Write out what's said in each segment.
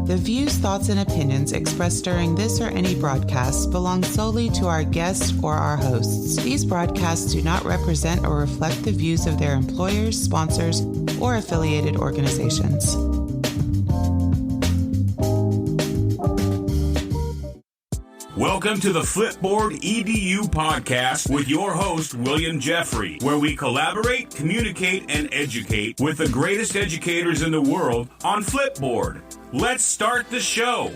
The views, thoughts, and opinions expressed during this or any broadcast belong solely to our guests or our hosts. These broadcasts do not represent or reflect the views of their employers, sponsors, or affiliated organizations. Welcome to the Flipboard EDU Podcast with your host, William Jeffrey, where we collaborate, communicate, and educate with the greatest educators in the world on Flipboard. Let's start the show.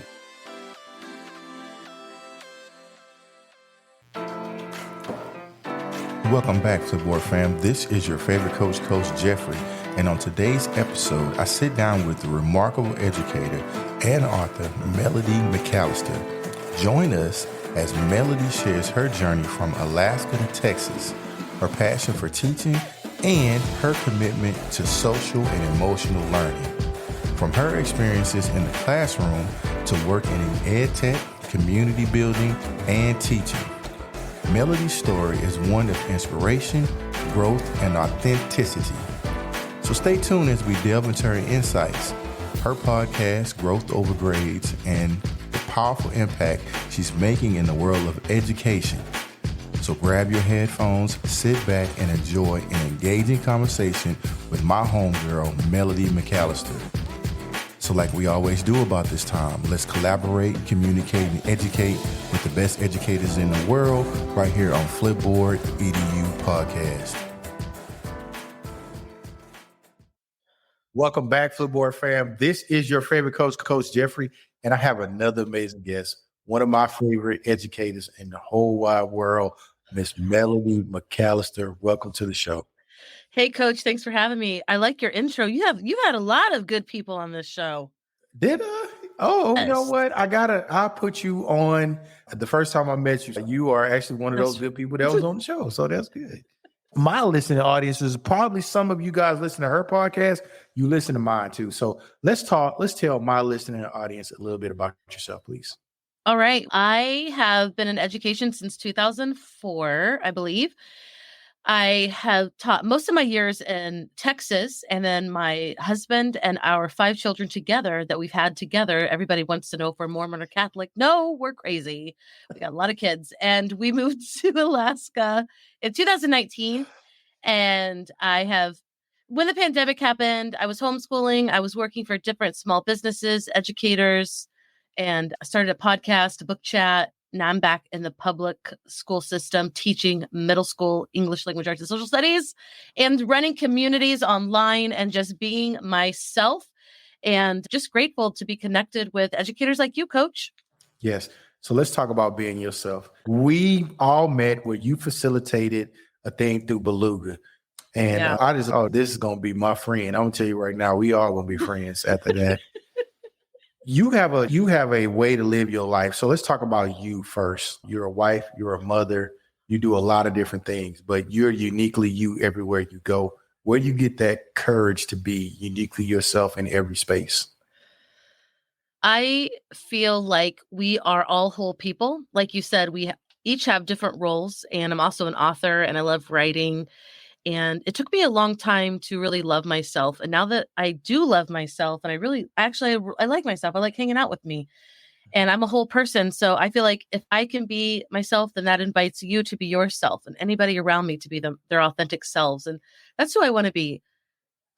Welcome back, Flipboard fam. This is your favorite coach, Coach Jeffrey. And on today's episode, I sit down with the remarkable educator and author, Melody McCallister. Join us as Melody shares her journey from Alaska to Texas, her passion for teaching, and her commitment to social and emotional learning. From her experiences in the classroom to working in ed tech, community building, and teaching. Melody's story is one of inspiration, growth, and authenticity. So stay tuned as we delve into her insights, her podcast, Growth Over Grades, and the powerful impact she's making in the world of education. So grab your headphones, sit back, and enjoy an engaging conversation with my homegirl, Melody McCallister. So like we always do about this time, let's collaborate, communicate, and educate with the best educators in the world right here on Flipboard EDU Podcast. Welcome back, Flipboard fam. This is your favorite coach, Coach Jeffrey, and I have another amazing guest, one of my favorite educators in the whole wide world, Miss Melody McCallister. Welcome to the show. Hey, Coach. Thanks for having me. I like your intro. You've had a lot of good people on this show. Did I? Oh, yes. You know what? I'll put you on. The first time I met you, you are actually one of those good people that was on the show. So that's good. My listening audience is probably some of you guys listen to her podcast. You listen to mine too. So let's tell my listening audience a little bit about yourself, please. All right. I have been in education since 2004, I believe. I have taught most of my years in Texas, and then my husband and our 5 children together that we've had together. Everybody wants to know if we're Mormon or Catholic. No, we're crazy. We got a lot of kids, and we moved to Alaska in 2019. And when the pandemic happened, I was homeschooling. I was working for different small businesses, educators, and I started a podcast, a book chat. Now I'm back in the public school system, teaching middle school English language arts and social studies, and running communities online, and just being myself, and just grateful to be connected with educators like you, Coach. Yes. So let's talk about being yourself. We all met where you facilitated a thing through Beluga. And this is going to be my friend. I'm going to tell you right now, we all going to be friends after that. You have a way to live your life. So let's talk about you first. You're a wife, you're a mother, you do a lot of different things, but you're uniquely you everywhere you go. Where do you get that courage to be uniquely yourself in every space? I feel like we are all whole people. Like you said, we each have different roles, and I'm also an author, and I love writing. And it took me a long time to really love myself. And now that I do love myself, and I like myself, I like hanging out with me, and I'm a whole person. So I feel like if I can be myself, then that invites you to be yourself, and anybody around me to be their authentic selves. And that's who I want to be.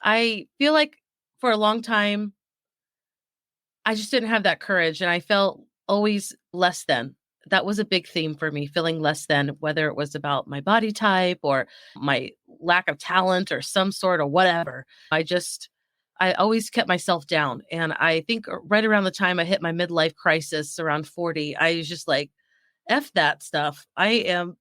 I feel like for a long time, I just didn't have that courage, and I felt always less than. That was a big theme for me, feeling less than, whether it was about my body type or my lack of talent or some sort of whatever. I always kept myself down. And I think right around the time I hit my midlife crisis around 40, I was just like, F that stuff. I am,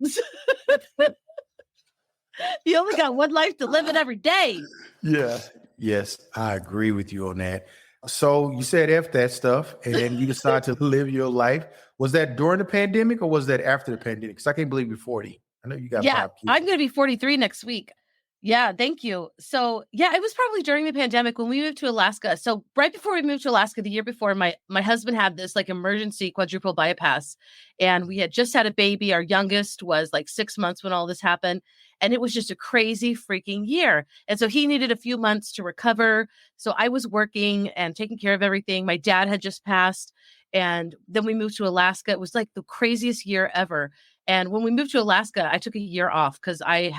you only got one life to live it every day. Yeah. Yes, I agree with you on that. So you said F that stuff, and then you decided to live your life. Was that during the pandemic, or was that after the pandemic? Because I can't believe you're 40. I know you got 5 kids. I'm going to be 43 next week. Yeah, thank you. So it was probably during the pandemic when we moved to Alaska. So right before we moved to Alaska, the year before, my husband had this like emergency quadruple bypass, and we had just had a baby. Our youngest was like 6 months when all this happened. And it was just a crazy freaking year. And so he needed a few months to recover. So I was working and taking care of everything. My dad had just passed. And then we moved to Alaska. It was like the craziest year ever. And when we moved to Alaska, I took a year off because it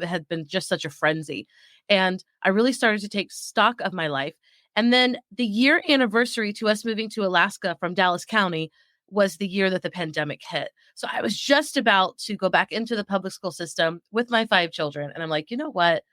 had been just such a frenzy. And I really started to take stock of my life. And then the year anniversary to us moving to Alaska from Dallas County was the year that the pandemic hit. So I was just about to go back into the public school system with my 5 children. And I'm like, you know what?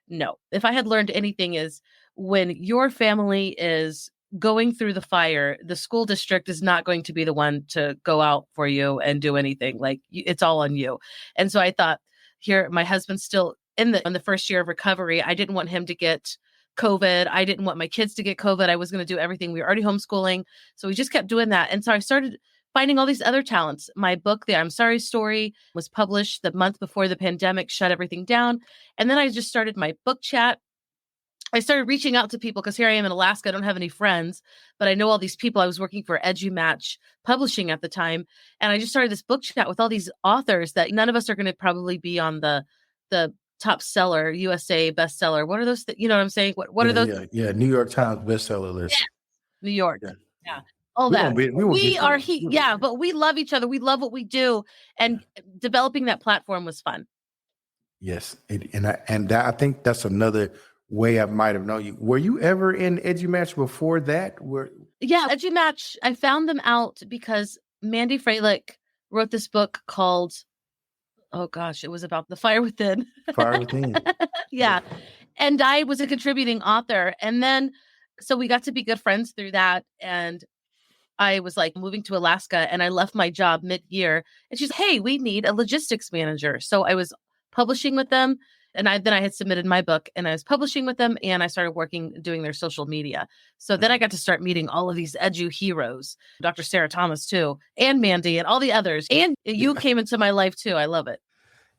No. If I had learned anything is when your family is going through the fire, the school district is not going to be the one to go out for you and do anything. Like it's all on you. And so I thought, here, my husband's still in the first year of recovery. I didn't want him to get COVID. I didn't want my kids to get COVID. I was going to do everything. We were already homeschooling. So we just kept doing that. And so I started finding all these other talents. My book, The I'm Sorry Story, was published the month before the pandemic shut everything down. And then I just started my book chat. I started reaching out to people because here I am in Alaska. I don't have any friends, but I know all these people. I was working for EduMatch Publishing at the time. And I just started this book chat with all these authors that none of us are going to probably be on the top seller, USA bestseller. What are those? You know what I'm saying? What are those? Yeah. New York Times bestseller list. Yeah. New York. Yeah. All We that. we are but we love each other. We love what we do. And developing that platform was fun. Yes. I think that's another way I might have known you. Were you ever in EduMatch before that? Yeah, EduMatch. I found them out because Mandy Freilich wrote this book called, oh gosh, it was about the fire within. Fire Within. Yeah. And I was a contributing author. And then, so we got to be good friends through that. And I was like moving to Alaska and I left my job mid-year. And she's, hey, we need a logistics manager. So I was publishing with them. And then I had submitted my book and I was publishing with them and I started doing their social media. So then I got to start meeting all of these edu heroes, Dr. Sarah Thomas too, and Mandy and all the others. And you came into my life too. I love it.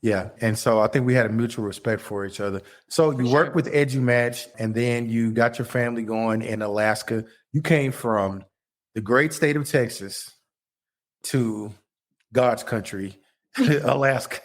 Yeah. And so I think we had a mutual respect for each other. So you worked with EduMatch and then you got your family going in Alaska. You came from the great state of Texas to God's country, Alaska.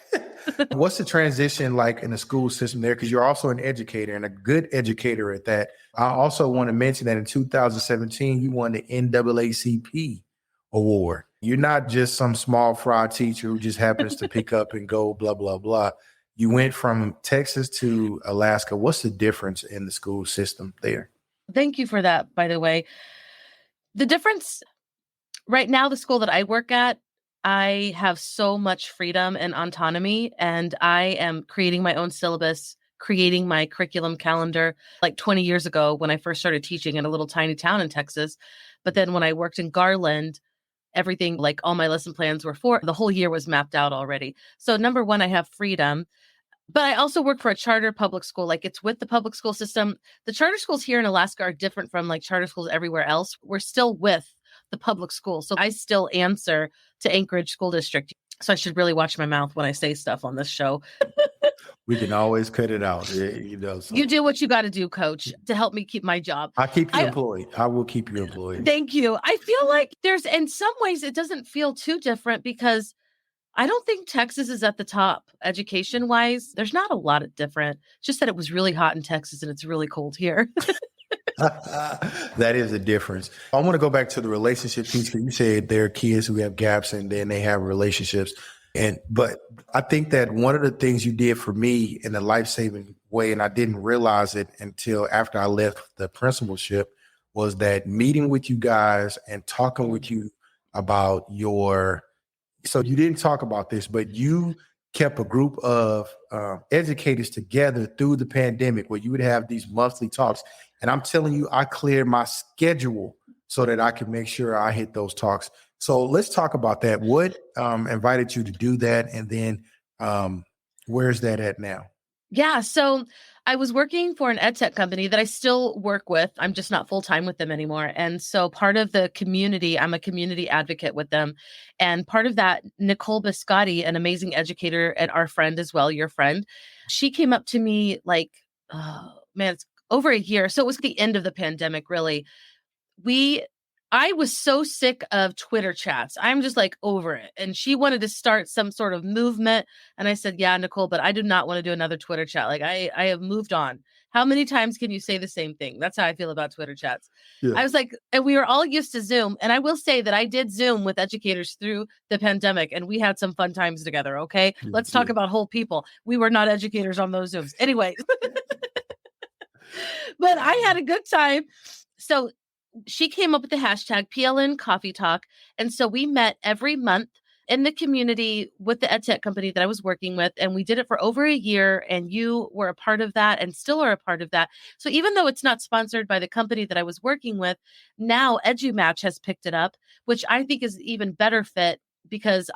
What's the transition like in the school system there? Because you're also an educator and a good educator at that. I also want to mention that in 2017, you won the NAACP award. You're not just some small fry teacher who just happens to pick up and go, blah, blah, blah. You went from Texas to Alaska. What's the difference in the school system there? Thank you for that, by the way. The difference right now, the school that I work at, I have so much freedom and autonomy, and I am creating my own syllabus, creating my curriculum calendar like 20 years ago when I first started teaching in a little tiny town in Texas. But then when I worked in Garland, everything, like all my lesson plans were for the whole year was mapped out already. So number one, I have freedom, but I also work for a charter public school. Like it's with the public school system. The charter schools here in Alaska are different from like charter schools everywhere else. We're still with the public school. So I still answer to Anchorage School District. So I should really watch my mouth when I say stuff on this show. We can always cut it out. So. You do what you got to do, Coach, to help me keep my job. I'll keep you employed. I will keep you employed. Thank you. I feel like in some ways, it doesn't feel too different because I don't think Texas is at the top education wise. There's not a lot of different, just that it was really hot in Texas and it's really cold here. That is a difference. I want to go back to the relationship piece. You said there are kids who have gaps and then they have relationships. But I think that one of the things you did for me in a life-saving way, and I didn't realize it until after I left the principalship, was that meeting with you guys and talking with you about so you didn't talk about this, but you kept a group of educators together through the pandemic where you would have these monthly talks. And I'm telling you, I cleared my schedule so that I could make sure I hit those talks. So let's talk about that. What invited you to do that? And then where's that at now? Yeah. So I was working for an ed tech company that I still work with. I'm just not full time with them anymore. And so part of the community, I'm a community advocate with them. And part of that, Nicole Biscotti, an amazing educator and our friend as well, your friend, she came up to me like, oh man, it's over a year. So it was the end of the pandemic, really. We I was so sick of Twitter chats. I'm just like over it. And she wanted to start some sort of movement. And I said, yeah, Nicole, but I do not want to do another Twitter chat. Like I have moved on. How many times can you say the same thing? That's how I feel about Twitter chats. Yeah. I was like, and we were all used to Zoom. And I will say that I did Zoom with educators through the pandemic and we had some fun times together. Okay. Let's talk about whole people. We were not educators on those Zooms. Anyway, but I had a good time. So she came up with the hashtag PLN Coffee Talk. And so we met every month in the community with the ed tech company that I was working with. And we did it for over a year. And you were a part of that and still are a part of that. So even though it's not sponsored by the company that I was working with, now EduMatch has picked it up, which I think is even better fit because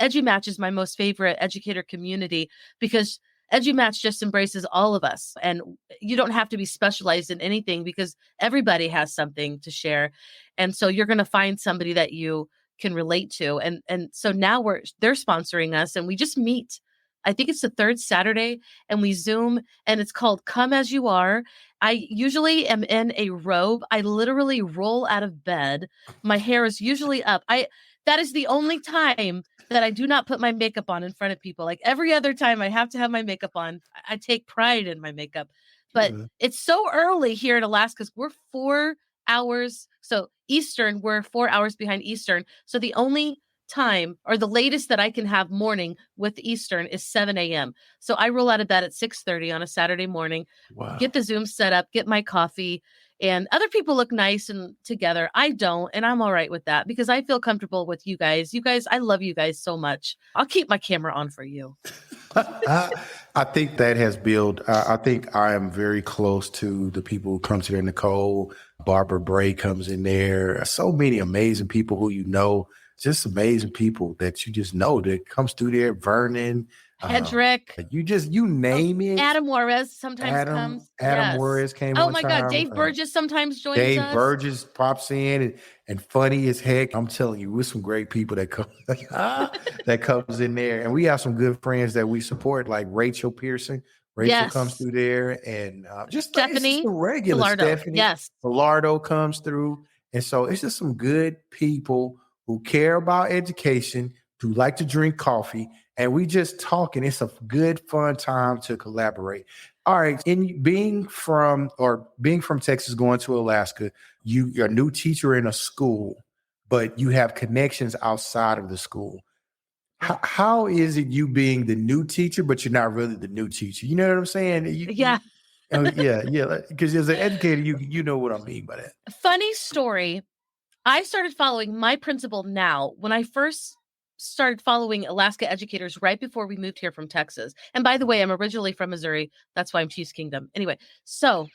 EduMatch is my most favorite educator community because EduMatch just embraces all of us. And you don't have to be specialized in anything because everybody has something to share. And so you're going to find somebody that you can relate to. And so now they're sponsoring us and we just meet. I think it's the third Saturday and we Zoom and it's called Come As You Are. I usually am in a robe. I literally roll out of bed. My hair is usually up. That is the only time that I do not put my makeup on in front of people. Like every other time I have to have my makeup on. I take pride in my makeup, but it's so early here in Alaska because we're 4 hours. So Eastern, we're 4 hours behind Eastern. So the only time or the latest that I can have morning with Eastern is 7 a.m. So I roll out of bed at 6:30 on a Saturday morning, get the Zoom set up, get my coffee. And other people look nice and together. I don't. And I'm all right with that because I feel comfortable with you guys. You guys, I love you guys so much. I'll keep my camera on for you. I think that has built, I think I am very close to the people who come to there. Nicole, Barbara Bray comes in there. So many amazing people who you know, just amazing people that you just know that comes through there. Vernon. Hedrick. You name it. Adam Juarez sometimes comes. Adam Juarez came Oh one my time. God. Dave Burgess sometimes joins us. Dave Burgess pops in and funny as heck. I'm telling you, we're some great people that come that comes in there. And we have some good friends that we support, like Rachel Pearson. Rachel comes through there and just Stephanie. Just the regular Pilardo. Stephanie. Yes. Pilardo comes through. And so it's just some good people who care about education, who like to drink coffee. And we just talk, and it's a good, fun time to collaborate. All right. In being from Texas, going to Alaska, you're a new teacher in a school, but you have connections outside of the school. How is it you being the new teacher, but you're not really the new teacher? You know what I'm saying? Yeah. Yeah. Because as an educator, you know what I mean by that. Funny story. I started following my principal now when I first started following Alaska educators right before we moved here from Texas. And by the way, I'm originally from Missouri. That's why I'm Chiefs Kingdom. Anyway, so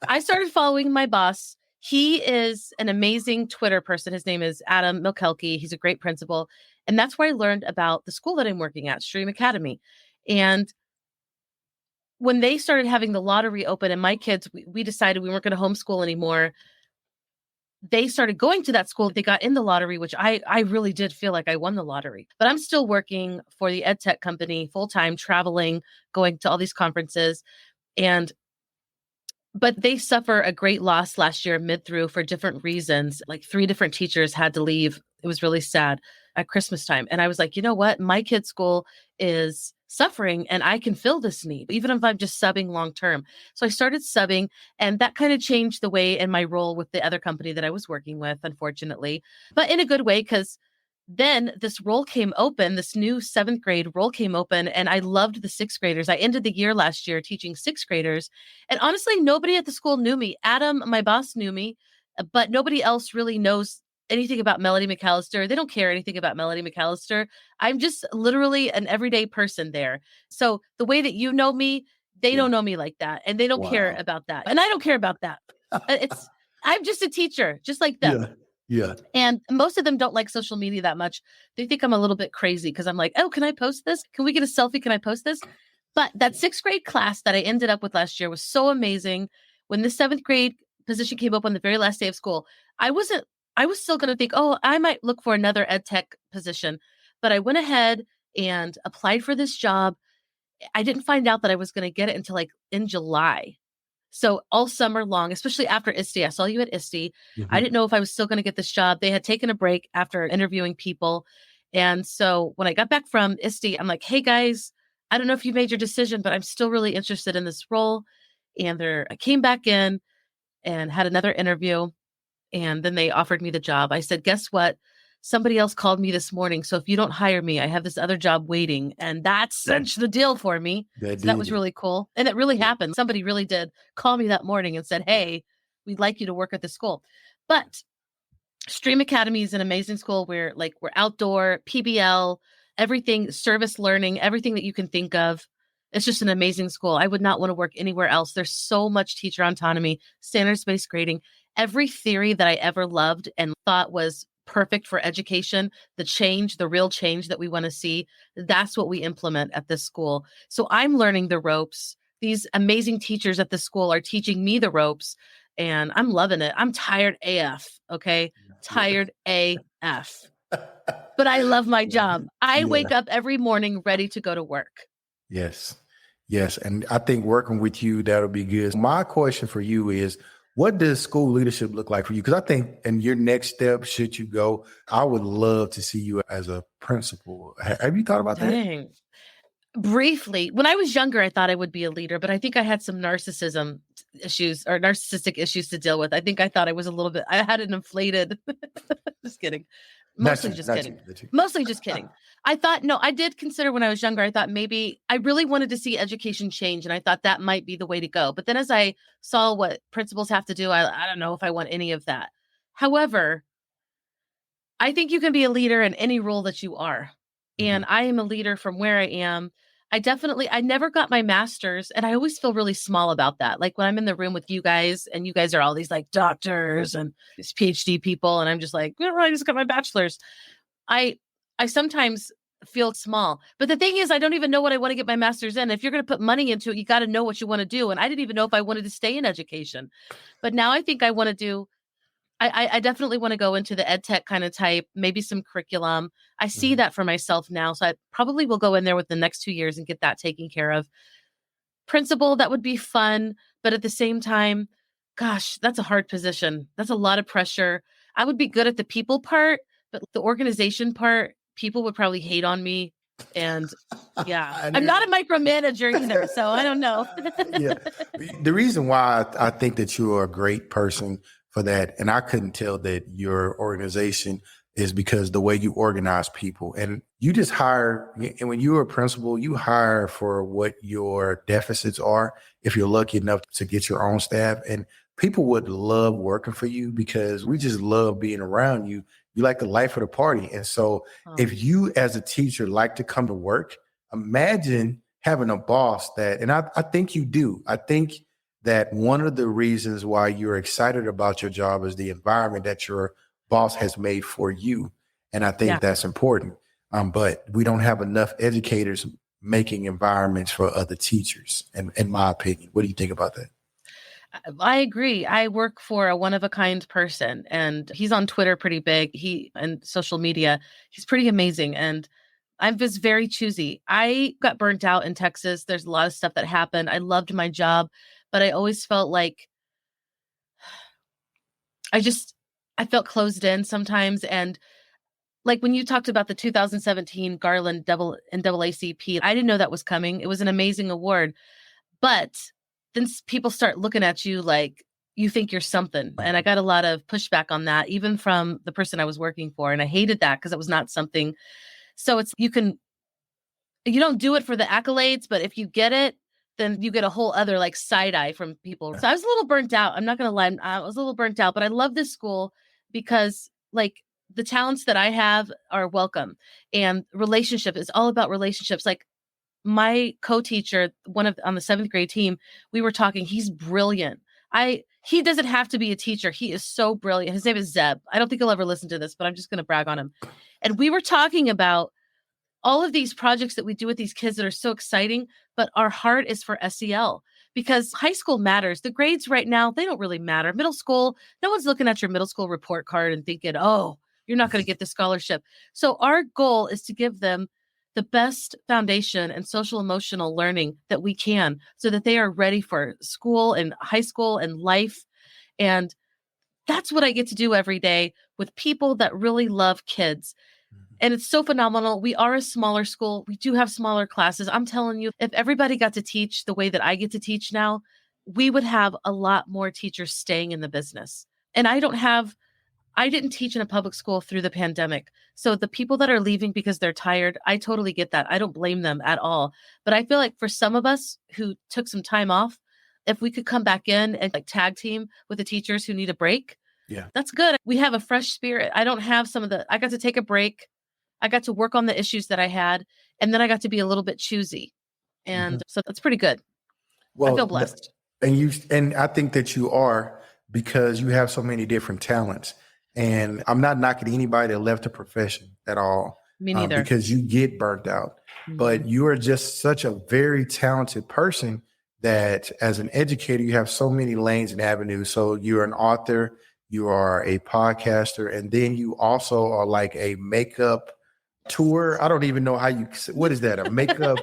I started following my boss. He is an amazing Twitter person. His name is Adam McCallister. He's a great principal. And that's where I learned about the school that I'm working at, Stream Academy. And when they started having the lottery open and my kids, we decided we weren't going to homeschool anymore. They started going to that school. They got in the lottery, which I really did feel like I won the lottery. But I'm still working for the ed tech company full-time, traveling, going to all these conferences. But they suffer a great loss last year mid-through for different reasons. Like 3 different teachers had to leave. It was really sad at Christmas time. And I was like, you know what? My kid's school is suffering and I can fill this need, even if I'm just subbing long term. So I started subbing, and that kind of changed the way in my role with the other company that I was working with, unfortunately, but in a good way, because then this role came open, this new 7th grade role came open, and I loved the 6th graders. I ended the year last year teaching 6th graders. And honestly, nobody at the school knew me. Adam, my boss, knew me, but nobody else really knows anything about Melody McCallister. They don't care anything about Melody McCallister. I'm just literally an everyday person there. So the way that you know me, they don't know me like that. And they don't care about that. And I don't care about that. I'm just a teacher, just like them. Yeah. And most of them don't like social media that much. They think I'm a little bit crazy because I'm like, oh, can I post this? Can we get a selfie? Can I post this? But that 6th grade class that I ended up with last year was so amazing. When the 7th grade position came up on the very last day of school, I was still going to think, oh, I might look for another ed tech position. But I went ahead and applied for this job. I didn't find out that I was going to get it until like in July. So all summer long, especially after ISTE, I saw you at ISTE. I didn't know if I was still going to get this job. They had taken a break after interviewing people. And so when I got back from ISTE, I'm like, hey guys, I don't know if you made your decision, but I'm still really interested in this role. And I came back in and had another interview. And then they offered me the job. I said, guess what? Somebody else called me this morning. So if you don't hire me, I have this other job waiting. And that cinched the deal for me. That was really cool. And it really happened. Somebody really did call me that morning and said, hey, we'd like you to work at the school. But Stream Academy is an amazing school where we're outdoor, PBL, everything, service learning, everything that you can think of. It's just an amazing school. I would not want to work anywhere else. There's so much teacher autonomy, standards-based grading, every theory that I ever loved and thought was perfect for education, the real change that we want to see, that's what we implement at this school. So I'm learning the ropes. These amazing teachers at the school are teaching me the ropes, and I'm loving it. I'm tired AF, okay? Tired AF. But I love my job. I wake up every morning ready to go to work. Yes. And I think working with you, that'll be good. My question for you is, what does school leadership look like for you? Because I think in your next step, should you go, I would love to see you as a principal. Have you thought about that? Briefly, when I was younger, I thought I would be a leader, but I think I had some narcissistic issues to deal with. I thought I was I had an inflated, just kidding. Mostly just kidding. I did consider when I was younger, I thought maybe I really wanted to see education change. And I thought that might be the way to go. But then as I saw what principals have to do, I don't know if I want any of that. However, I think you can be a leader in any role that you are. And I am a leader from where I am. I never got my master's, and I always feel really small about that. Like when I'm in the room with you guys and you guys are all these doctors and these PhD people, and I'm just like, I just got my bachelor's. I sometimes feel small, but the thing is, I don't even know what I want to get my master's in. If you're going to put money into it, you got to know what you want to do. And I didn't even know if I wanted to stay in education, but now I think I want to do I definitely want to go into the ed tech kind of type, maybe some curriculum. I see that for myself now. So I probably will go in there with the next 2 years and get that taken care of. Principal, that would be fun. But at the same time, gosh, that's a hard position. That's a lot of pressure. I would be good at the people part, but the organization part, people would probably hate on me. And I'm not a micromanager either. So I don't know. The reason why I think that you are a great person for that, and I couldn't tell that your organization, is because the way you organize people, and you just hire, and when you're a principal, you hire for what your deficits are, if you're lucky enough to get your own staff. And people would love working for you because we just love being around you. You like the life of the party. And so if you as a teacher like to come to work, imagine having a boss that, and I think you do. I think that one of the reasons why you're excited about your job is the environment that your boss has made for you. And I think that's important. But we don't have enough educators making environments for other teachers, in my opinion. What do you think about that? I agree. I work for a one-of-a-kind person, and he's on Twitter pretty big. And social media, he's pretty amazing. And I was very choosy. I got burnt out in Texas. There's a lot of stuff that happened. I loved my job, but I always felt like I felt closed in sometimes. And like when you talked about the 2017 Garland NAACP, I didn't know that was coming. It was an amazing award, but then people start looking at you like you think you're something. And I got a lot of pushback on that, even from the person I was working for. And I hated that because it was not something. So you don't do it for the accolades, but if you get it, then you get a whole other side eye from people. So I was a little burnt out. I'm not going to lie. I was a little burnt out, but I love this school because the talents that I have are welcome, and relationship is all about relationships. Like my co-teacher, on the 7th grade team, we were talking, he's brilliant. He doesn't have to be a teacher. He is so brilliant. His name is Zeb. I don't think he'll ever listen to this, but I'm just going to brag on him. And we were talking about all of these projects that we do with these kids that are so exciting, but our heart is for SEL because high school matters. The grades right now, they don't really matter. Middle school, no one's looking at your middle school report card and thinking, oh, you're not going to get the scholarship. So our goal is to give them the best foundation and social emotional learning that we can so that they are ready for school and high school and life. And that's what I get to do every day with people that really love kids. And it's so phenomenal. We are a smaller school. We do have smaller classes. I'm telling you, if everybody got to teach the way that I get to teach now, we would have a lot more teachers staying in the business. And I didn't teach in a public school through the pandemic. So the people that are leaving because they're tired, I totally get that. I don't blame them at all. But I feel like for some of us who took some time off, if we could come back in and like tag team with the teachers who need a break, that's good. We have a fresh spirit. I don't have I got to take a break. I got to work on the issues that I had, and then I got to be a little bit choosy. And so that's pretty good. Well, I feel blessed. And I think that you are, because you have so many different talents. And I'm not knocking anybody that left the profession at all. Me neither. Because you get burnt out. Mm-hmm. But you are just such a very talented person that as an educator, you have so many lanes and avenues. So you're an author, you are a podcaster, and then you also are like a makeup tour. I don't even know what is that? A makeup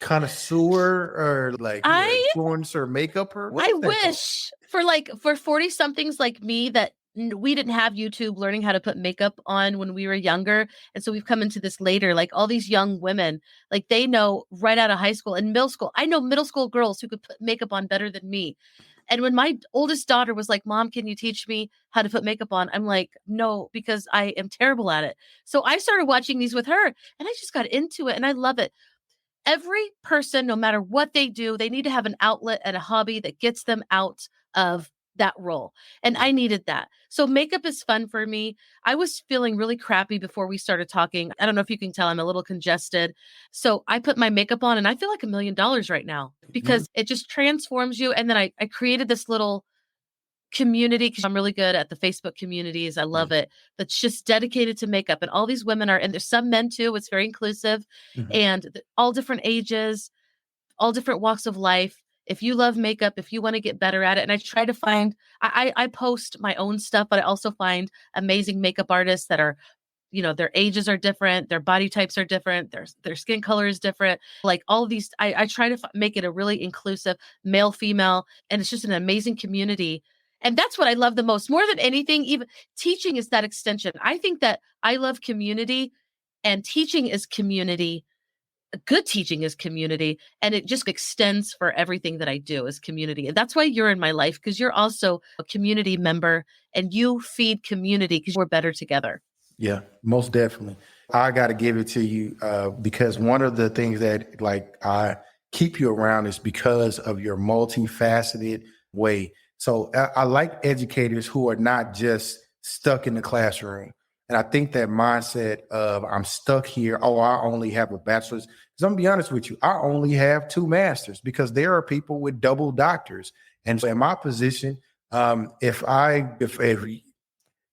connoisseur or like influencer makeuper? I wish for 40 somethings like me that we didn't have YouTube learning how to put makeup on when we were younger. And so we've come into this later, like all these young women, like they know right out of high school and middle school. I know middle school girls who could put makeup on better than me. And when my oldest daughter was like, Mom, can you teach me how to put makeup on? I'm like, no, because I am terrible at it. So I started watching these with her and I just got into it and I love it. Every person, no matter what they do, they need to have an outlet and a hobby that gets them out of that role. And I needed that. So makeup is fun for me. I was feeling really crappy before we started talking. I don't know if you can tell I'm a little congested. So I put my makeup on and I feel like $1 million right now because it just transforms you. And then I created this little community because I'm really good at the Facebook communities. I love it. That's just dedicated to makeup. And all these women are, and there's some men too. It's very inclusive and all different ages, all different walks of life. If you love makeup, if you want to get better at it, and I try to find, I post my own stuff, but I also find amazing makeup artists that are, their ages are different, their body types are different, their skin color is different. Like all of these, I try to make it a really inclusive male, female, and it's just an amazing community. And that's what I love the most. More than anything, even teaching is that extension. I think that I love community and teaching is community. Good teaching is community, and it just extends for everything that I do is community. And that's why you're in my life, because you're also a community member and you feed community because we're better together. Yeah, most definitely. I got to give it to you because one of the things that I keep you around is because of your multifaceted way. So I like educators who are not just stuck in the classroom. And I think that mindset of I'm stuck here. Oh, I only have a bachelor's. Because I'm gonna be honest with you, I only have 2 masters because there are people with double doctors. And so in my position, if I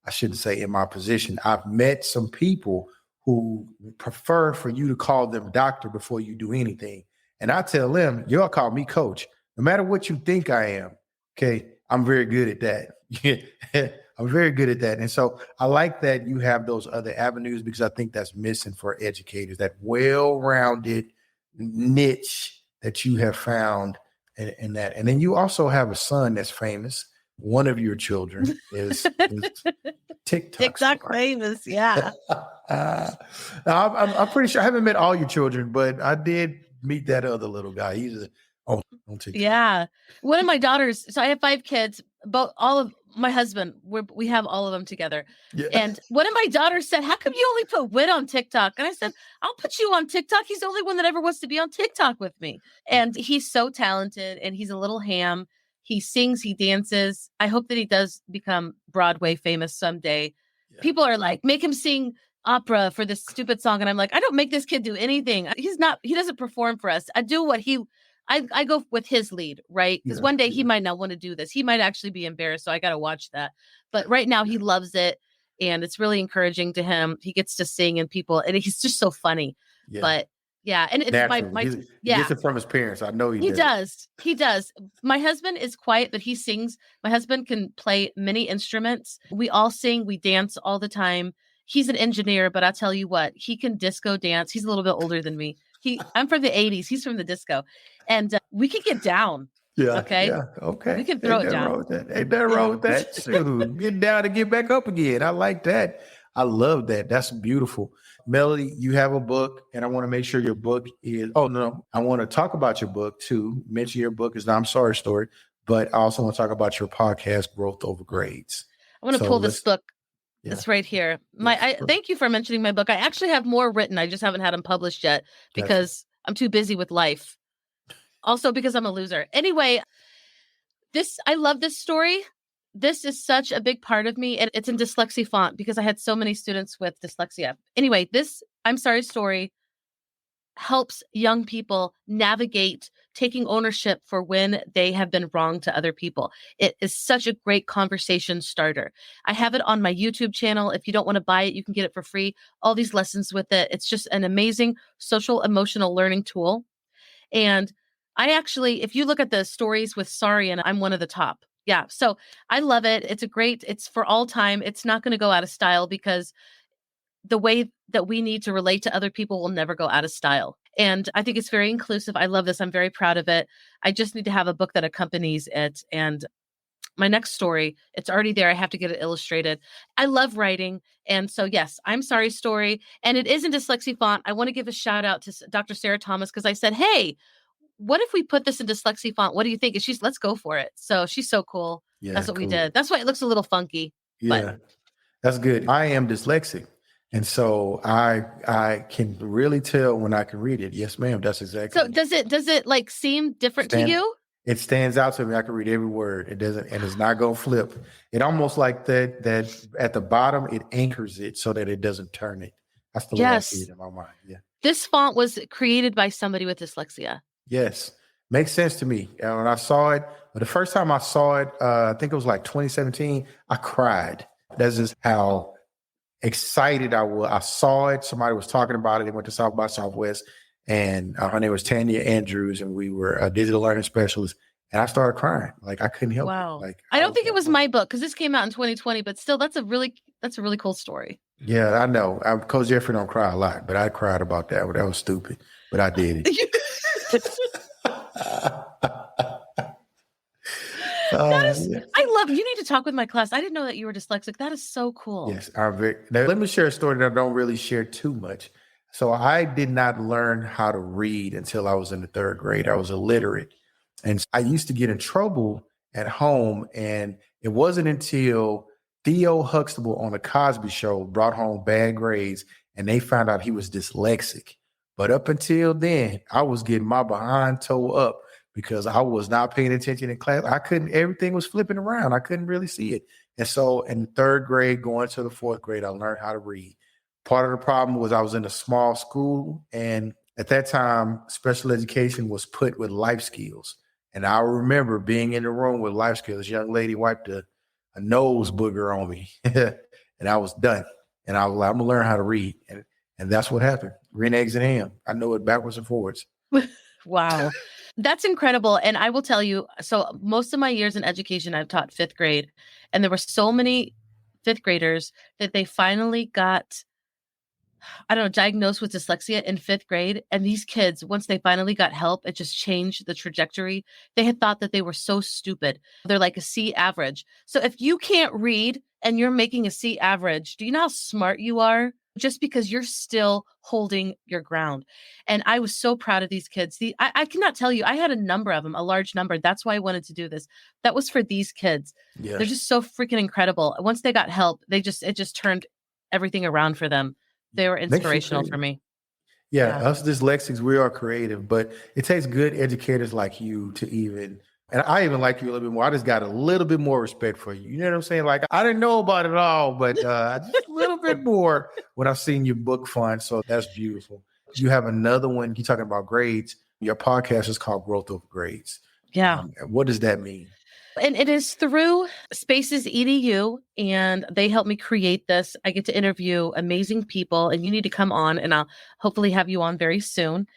shouldn't say in my position, I've met some people who prefer for you to call them doctor before you do anything. And I tell them, y'all call me coach, no matter what you think I am. Okay. I'm very good at that. I'm very good at that. And so I like that you have those other avenues because I think that's missing for educators, that well-rounded niche that you have found in that. And then you also have a son that's famous. One of your children is TikTok famous. Yeah. I'm pretty sure I haven't met all your children, but I did meet that other little guy. He's on TikTok. Yeah. One of my daughters. So I have 5 kids, all of my husband, we have all of them together. Yeah. And one of my daughters said, how come you only put Wit on TikTok? And I said, I'll put you on TikTok. He's the only one that ever wants to be on TikTok with me. And he's so talented and he's a little ham. He sings, he dances. I hope that he does become Broadway famous someday. Yeah. People are like, make him sing opera for this stupid song. And I'm like, I don't make this kid do anything. He doesn't perform for us. I do what I go with his lead, right? Because one day he might not want to do this. He might actually be embarrassed. So I got to watch that. But right now he loves it. And it's really encouraging to him. He gets to sing and he's just so funny. Yeah. But yeah. And it's he gets it from his parents. I know he does. He does. My husband is quiet, but he sings. My husband can play many instruments. We all sing, we dance all the time. He's an engineer, but I'll tell you what, he can disco dance. He's a little bit older than me. I'm from the 80s. He's from the disco. And we can get down. Yeah. Okay. Yeah. Okay. We can throw it down. Wrong with that. Ain't nothing wrong with that. Shoot, get down and get back up again. I like that. I love that. That's beautiful. Melody, you have a book, and I want to make sure your book is, I want to talk about your book too. Mention your book is the I'm Sorry Story, but I also want to talk about your podcast, Growth Over Grades. I want to pull this book. Yeah. It's right here. Thank you for mentioning my book. I actually have more written. I just haven't had them published yet because I'm too busy with life. Also because I'm a loser. Anyway, I love this story. This is such a big part of me. And it's in dyslexia font because I had so many students with dyslexia. Anyway, this I'm Sorry story helps young people navigate taking ownership for when they have been wrong to other people. It is such a great conversation starter. I have it on my YouTube channel. If you don't want to buy it, you can get it for free. All these lessons with it. It's just an amazing social emotional learning tool. And if you look at the stories with Sorry, and I'm one of the top. Yeah. So I love it. It's for all time. It's not going to go out of style because the way that we need to relate to other people will never go out of style. And I think it's very inclusive. I love this. I'm very proud of it. I just need to have a book that accompanies it. And my next story, it's already there. I have to get it illustrated. I love writing. And so, yes, I'm Sorry story. And it is in dyslexia font. I want to give a shout out to Dr. Sarah Thomas because I said, hey, what if we put this in dyslexia font? What do you think? And let's go for it. So she's so cool. Yeah, that's what we did. That's why it looks a little funky. Yeah, that's good. I am dyslexic. And so I can really tell when I can read it. Yes, ma'am. That's exactly. So does it like seem different to you? It stands out to me. I can read every word. It doesn't, and it's not going to flip. It almost like that at the bottom, it anchors it so that it doesn't turn it. That's the way I see it in my mind. Yeah. This font was created by somebody with dyslexia. Yes. Makes sense to me. And when I saw it, the first time I saw it, I think it was like 2017, I cried. That's just how excited I was. I saw it. Somebody was talking about it. They went to South by Southwest, and her name was Tanya Andrews, and we were a digital learning specialist. And I started crying. Like I couldn't help it. Like I don't think it was my book because this came out in 2020, but still, that's a really cool story. Yeah, I know. Coach Jeffrey don't cry a lot, but I cried about that. That was stupid, but I did it. I love you need to talk with my class. I didn't know that you were dyslexic. That is so cool. Yes. Now, let me share a story that I don't really share too much. So I did not learn how to read until I was in the third grade. I was illiterate. And I used to get in trouble at home. And it wasn't until Theo Huxtable on the Cosby Show brought home bad grades and they found out he was dyslexic. But up until then, I was getting my behind toe up because I was not paying attention in class. Everything was flipping around. I couldn't really see it. And so in the third grade, going to the fourth grade, I learned how to read. Part of the problem was I was in a small school. And at that time, special education was put with life skills. And I remember being in the room with life skills. This young lady wiped a nose booger on me and I was done. And I was like, I'm gonna learn how to read. And that's what happened. Green eggs and ham. I know it backwards and forwards. Wow. That's incredible. And I will tell you, so most of my years in education, I've taught fifth grade, and there were so many fifth graders that they finally got, diagnosed with dyslexia in fifth grade. And these kids, once they finally got help, it just changed the trajectory. They had thought that they were so stupid. They're like a C average. So if you can't read and you're making a C average, do you know how smart you are? Just because you're still holding your ground. And I was so proud of these kids. I cannot tell you, I had a number of them, a large number. That's why I wanted to do this. That was for these kids. Yeah. They're just so freaking incredible. Once they got help, it just turned everything around for them. They were inspirational for me. Yeah, us dyslexics, we are creative, but it takes good educators like you to and I even like you a little bit more. I just got a little bit more respect for you. You know what I'm saying? Like, I didn't know about it all, but just a little bit more when I've seen your book font. So that's beautiful. You have another one. You're talking about grades. Your podcast is called Growth Over Grades. Yeah. What does that mean? And it is through Spaces EDU, and they helped me create this. I get to interview amazing people, and you need to come on, and I'll hopefully have you on very soon.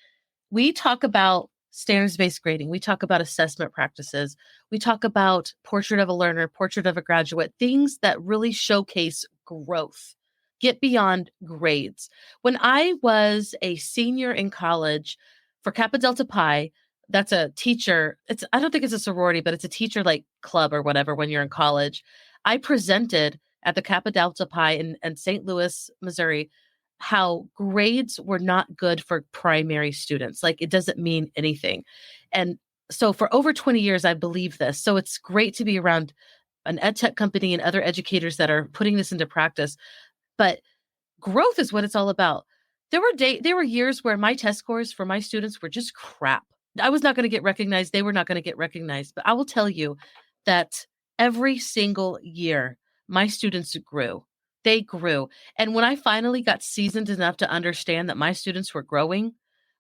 We talk about standards-based grading. We talk about assessment practices. We talk about portrait of a learner, portrait of a graduate, things that really showcase growth. get beyond grades. When I was a senior in college for Kappa Delta Pi, that's a teacher. I don't think it's a sorority, but it's a teacher like club or whatever when you're in college. I presented at the Kappa Delta Pi in St. Louis, Missouri, how grades were not good for primary students. Like it doesn't mean anything. And so for over 20 years, I believe this. So it's great to be around an ed tech company and other educators that are putting this into practice. But growth is what it's all about. There were years where my test scores for my students were just crap. I was not going to get recognized. They were not going to get recognized. But I will tell you that every single year, my students grew. They grew. And when I finally got seasoned enough to understand that my students were growing,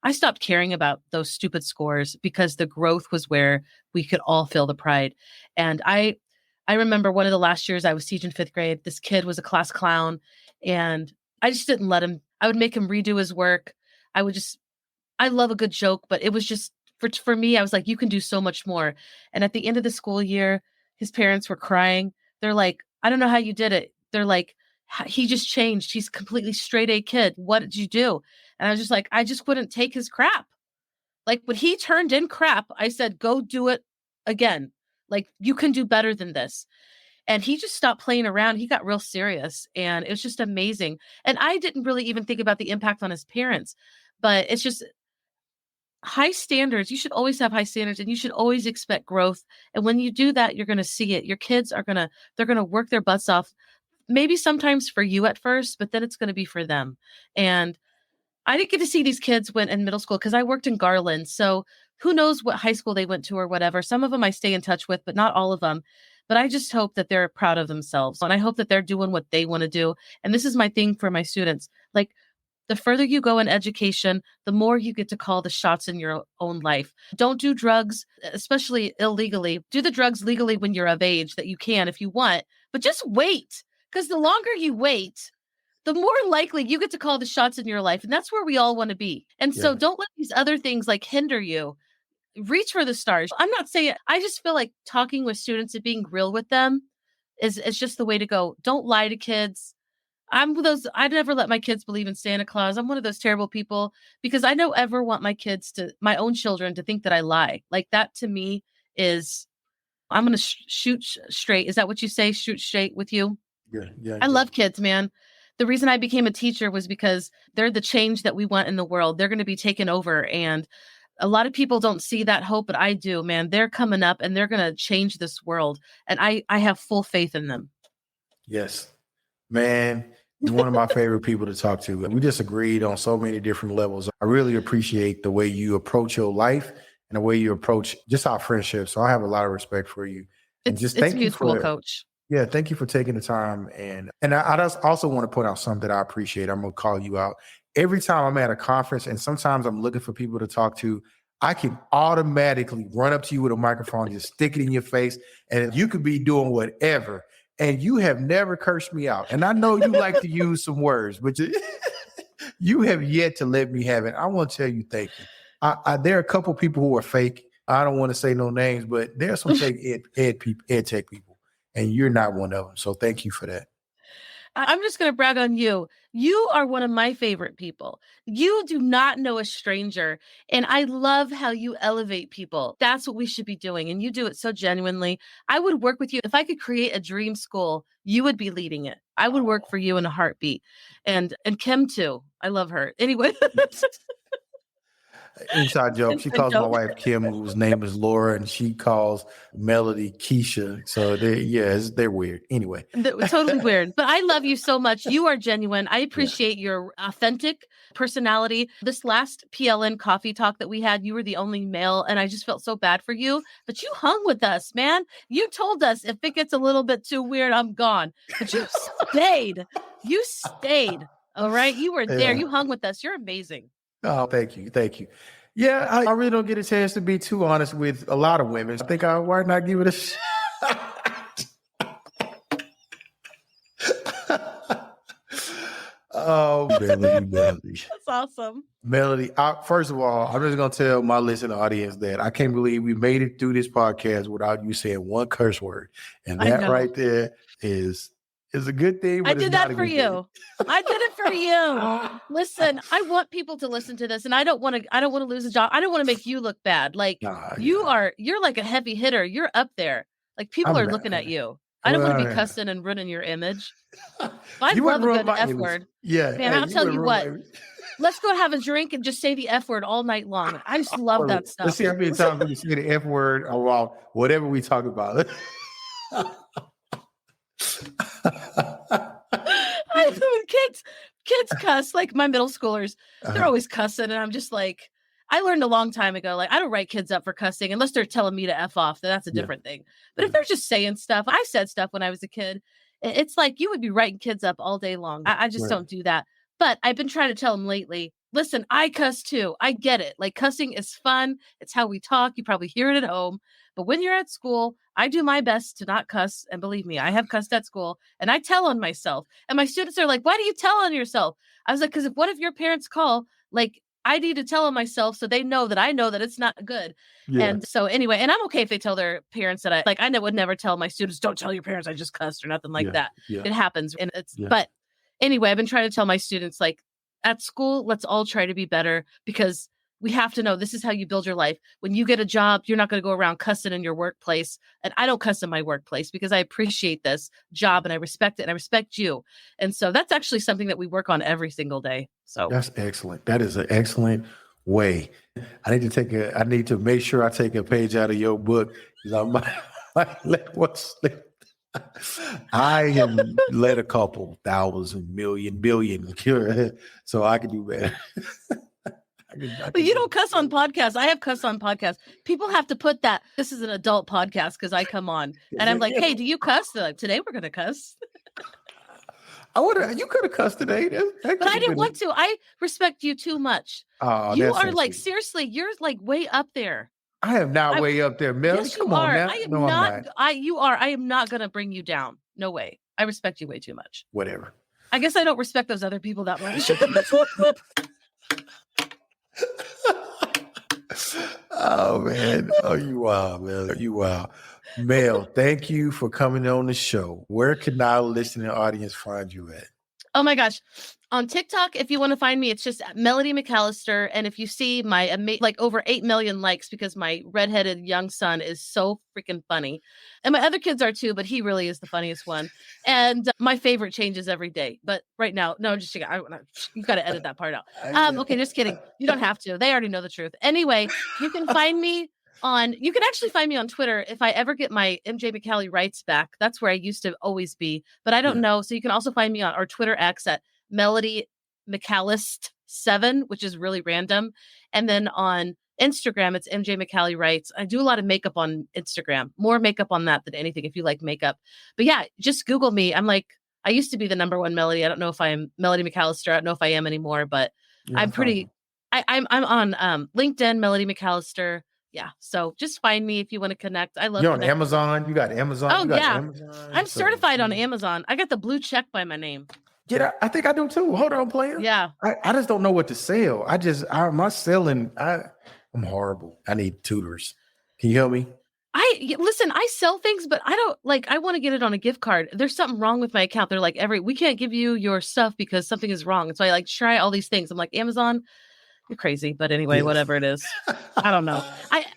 I stopped caring about those stupid scores because the growth was where we could all feel the pride. And I remember one of the last years I was teaching 5th grade, this kid was a class clown and I just didn't let him. I would make him redo his work. I love a good joke, but it was just for me, I was like, you can do so much more. And at the end of the school year, his parents were crying. They're like, I don't know how you did it. They're like, he just changed. He's a completely straight A kid. What did you do? And I was just like, I just wouldn't take his crap. Like when he turned in crap, I said, go do it again. Like you can do better than this. And he just stopped playing around. He got real serious and it was just amazing. And I didn't really even think about the impact on his parents, but it's just high standards. You should always have high standards and you should always expect growth. And when you do that, you're going to see it. Your kids they're going to work their butts off, maybe sometimes for you at first, but then it's going to be for them. And I didn't get to see these kids when in middle school because I worked in Garland. So who knows what high school they went to or whatever. Some of them I stay in touch with, but not all of them. But I just hope that they're proud of themselves. And I hope that they're doing what they want to do. And this is my thing for my students. Like the further you go in education, the more you get to call the shots in your own life. Don't do drugs, especially illegally. Do the drugs legally when you're of age that you can if you want, but just wait. Because the longer you wait, the more likely you get to call the shots in your life. And that's where we all want to be. And so don't let these other things like hinder you. Reach for the stars. I'm not saying, I just feel like talking with students and being real with them is just the way to go. Don't lie to kids. I never let my kids believe in Santa Claus. I'm one of those terrible people because I don't ever want my own children to think that I lie. Like that to me is, I'm going to shoot straight. Is that what you say? Shoot straight with you? Yeah. I love kids, man. The reason I became a teacher was because they're the change that we want in the world. They're going to be taken over. And a lot of people don't see that hope, but I do, man. They're coming up and they're going to change this world. And I have full faith in them. Yes, man. You're one of my favorite people to talk to. We just agreed on so many different levels. I really appreciate the way you approach your life and the way you approach just our friendship. So I have a lot of respect for you. And It's mutual, Coach. Yeah, thank you for taking the time. And I just also want to point out something that I appreciate. I'm going to call you out. Every time I'm at a conference and sometimes I'm looking for people to talk to, I can automatically run up to you with a microphone, just stick it in your face, and you could be doing whatever. And you have never cursed me out. And I know you like to use some words, but you have yet to let me have it. I want to tell you thank you. There are a couple people who are fake. I don't want to say no names, but there are some fake ed tech people, and you're not one of them. So thank you for that. I'm just going to brag on you. You are one of my favorite people. You do not know a stranger. And I love how you elevate people. That's what we should be doing. And you do it so genuinely. I would work with you. If I could create a dream school, you would be leading it. I would work for you in a heartbeat. And Kim too. I love her. Anyway. Inside joke. She calls my wife Kim, whose name is Laura, and she calls Melody Keisha. So they're weird. Anyway, totally weird. But I love you so much. You are genuine. I appreciate your authentic personality. This last PLN coffee talk that we had, you were the only male, and I just felt so bad for you. But you hung with us, man. You told us if it gets a little bit too weird, I'm gone. But you stayed. You stayed. All right. You were there. You hung with us. You're amazing. Oh, thank you. Thank you. Yeah, I really don't get a chance to be too honest with a lot of women. I think why not give it a shot? Oh, Melody. That's awesome. Melody, first of all, I'm just going to tell my listening audience that I can't believe we made it through this podcast without you saying one curse word. And that right there is It's a good thing. But I did that for you. I did it for you. Listen, I want people to listen to this, and I don't want to lose a job. I don't want to make you look bad. Like you're like a heavy hitter. You're up there. Like people are looking at you. I don't want to be cussing and ruining your image. I love a good F word. Yeah. Man, I'll tell you what. Let's go have a drink and just say the F word all night long. I just love that stuff. Let's see how many times we say the F word or whatever we talk about. Kids cuss, like my middle schoolers. They're always cussing, and I'm just like, I learned a long time ago, like I don't write kids up for cussing unless they're telling me to F off. Then that's a different thing. But if they're just saying stuff, I said stuff when I was a kid. It's like you would be writing kids up all day long. I just don't do that. But I've been trying to tell them lately, listen, I cuss too. I get it. Like cussing is fun. It's how we talk. You probably hear it at home. But when you're at school, I do my best to not cuss. And believe me, I have cussed at school and I tell on myself. And my students are like, why do you tell on yourself? I was like, because if one of your parents call, like I need to tell on myself so they know that I know that it's not good. Yeah. And so anyway, and I'm okay if they tell their parents that I would never tell my students, don't tell your parents I just cussed or nothing like that. Yeah. It happens. And but anyway, I've been trying to tell my students, like at school, let's all try to be better because we have to know this is how you build your life. When you get a job, you're not going to go around cussing in your workplace. And I don't cuss in my workplace because I appreciate this job and I respect it and I respect you. And so that's actually something that we work on every single day. So that's excellent. That is an excellent way. I need to make sure I take a page out of your book. I have led a couple thousand, million, billion, so I can do better. But you don't cuss on podcasts. I have cuss on podcasts. People have to put that. This is an adult podcast because I come on and I'm like, hey, do you cuss? They're like, today we're going to cuss. You could have cussed today. But I didn't want to. I respect you too much. You are like, seriously, you're like way up there. I am not way up there, Melody. Yes, come on now. I'm not. I am not going to bring you down. No way. I respect you way too much. Whatever. I guess I don't respect those other people that much. Oh man. Oh, you wild, man. You wild. Mel, thank you for coming on the show. Where can our listening audience find you at? Oh my gosh. On TikTok, if you want to find me, it's just Melody McCallister. And if you see my over 8 million likes because my redheaded young son is so freaking funny. And my other kids are too, but he really is the funniest one. And my favorite changes every day. But right now, no, you've got to edit that part out. Okay, just kidding. You don't have to. They already know the truth. Anyway, you can find me you can actually find me on Twitter if I ever get my MJ McCallie rights back. That's where I used to always be, but I don't know. So you can also find me on our Twitter X at Melody McCallister 7, which is really random. And then on Instagram, it's MJ McCallie Writes. I do a lot of makeup on Instagram, more makeup on that than anything if you like makeup. But yeah, just Google me. I used to be the number one Melody. I don't know if I'm Melody McCallister. I don't know if I am anymore, but I'm on LinkedIn, Melody McCallister. Yeah. So just find me if you want to connect. I love You're on Amazon. You got Amazon. Oh, yeah. Amazon, I'm certified on Amazon. I got the blue check by my name. Yeah, I think I do too. Hold on, player. Yeah. I just don't know what to sell. My selling, I'm horrible. I need tutors. Can you help me? Listen, I sell things, but I don't I want to get it on a gift card. There's something wrong with my account. They're like, we can't give you your stuff because something is wrong. And so I try all these things. I'm like, Amazon, you're crazy. But anyway, whatever it is. I don't know.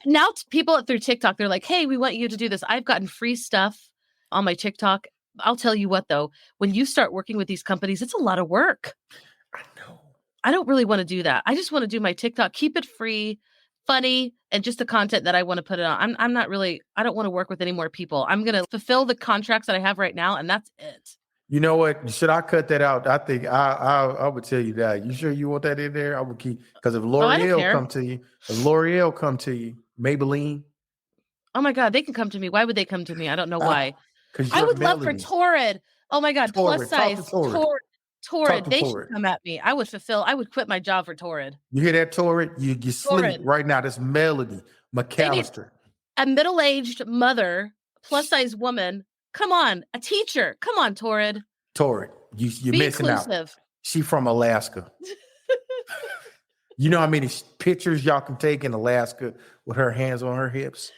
Now people through TikTok, they're like, hey, we want you to do this. I've gotten free stuff on my TikTok. I'll tell you what, though, when you start working with these companies, it's a lot of work. I know. I don't really want to do that. I just want to do my TikTok, keep it free, funny, and just the content that I want to put it on. I don't want to work with any more people. I'm going to fulfill the contracts that I have right now, and that's it. You know what? Should I cut that out? I think I would tell you that. You sure you want that in there? I would keep, because if L'Oreal come to you, Maybelline. Oh my God, they can come to me. Why would they come to me? I don't know why. I would love for Torrid. Oh my God, Torrid. Plus size. Torrid. They should come at me. I would quit my job for Torrid. You hear that, Torrid? You sleep right now. This Melody McCallister. A middle-aged mother, plus size woman. Come on, a teacher. Come on, Torrid. Torrid, you're missing inclusive. Out. She from Alaska. You know how many pictures y'all can take in Alaska with her hands on her hips?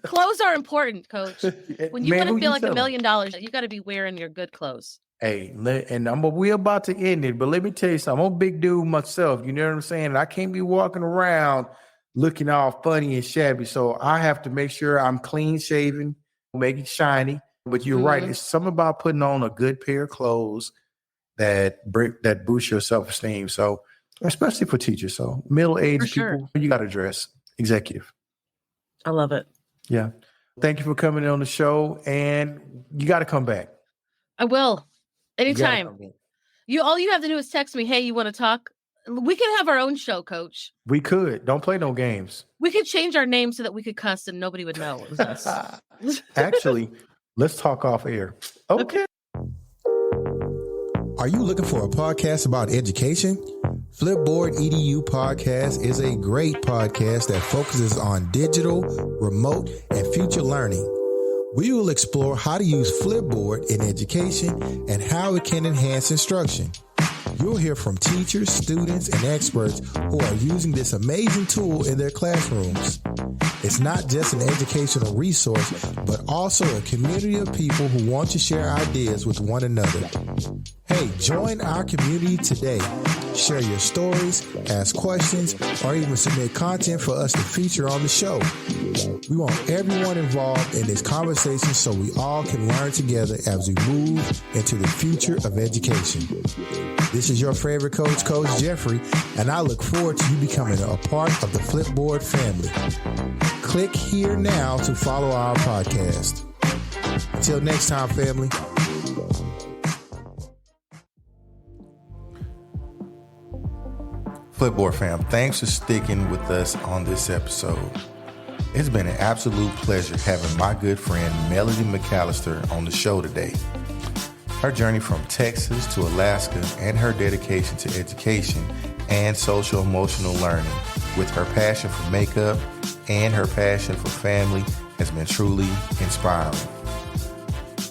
Clothes are important, Coach. When you want to feel like $1 million, you got to be wearing your good clothes. Hey, and we're about to end it, but let me tell you something. I'm a big dude myself. You know what I'm saying? I can't be walking around looking all funny and shabby. So I have to make sure I'm clean shaven, make it shiny. But you're right. It's something about putting on a good pair of clothes that boosts your self-esteem. So especially for teachers. So middle-aged people, you got to dress executive. I love it. Yeah. Thank you for coming on the show. And you got to come back. I will. Anytime. All you have to do is text me, hey, you want to talk? We can have our own show, Coach. We could. Don't play no games. We could change our name so that we could cuss and nobody would know it was us. Actually, let's talk off air. Okay. Are you looking for a podcast about education? Flipboard EDU Podcast is a great podcast that focuses on digital, remote, and future learning. We will explore how to use Flipboard in education and how it can enhance instruction. You'll hear from teachers, students, and experts who are using this amazing tool in their classrooms. It's not just an educational resource, but also a community of people who want to share ideas with one another. Hey, join our community today. Share your stories, ask questions, or even submit content for us to feature on the show. We want everyone involved in this conversation so we all can learn together as we move into the future of education. This is your favorite coach, Coach Jeffrey, and I look forward to you becoming a part of the Flipboard family. Click here now to follow our podcast. Until next time, family. Flipboard fam, thanks for sticking with us on this episode. It's been an absolute pleasure having my good friend Melody McCallister on the show today. Her journey from Texas to Alaska and her dedication to education and social emotional learning with her passion for makeup and her passion for family has been truly inspiring.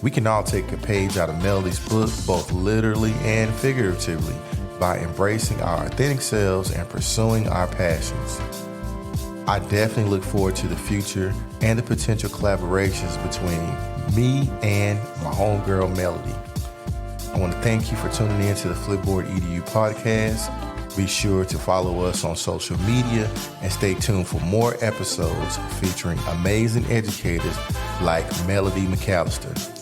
We can all take a page out of Melody's book, both literally and figuratively, by embracing our authentic selves and pursuing our passions. I definitely look forward to the future and the potential collaborations between me and my homegirl Melody. I want to thank you for tuning in to the Flipboard EDU Podcast. Be sure to follow us on social media and stay tuned for more episodes featuring amazing educators like Melody McCallister.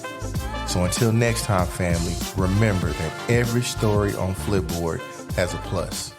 So until next time, family, remember that every story on Flipboard has a plus.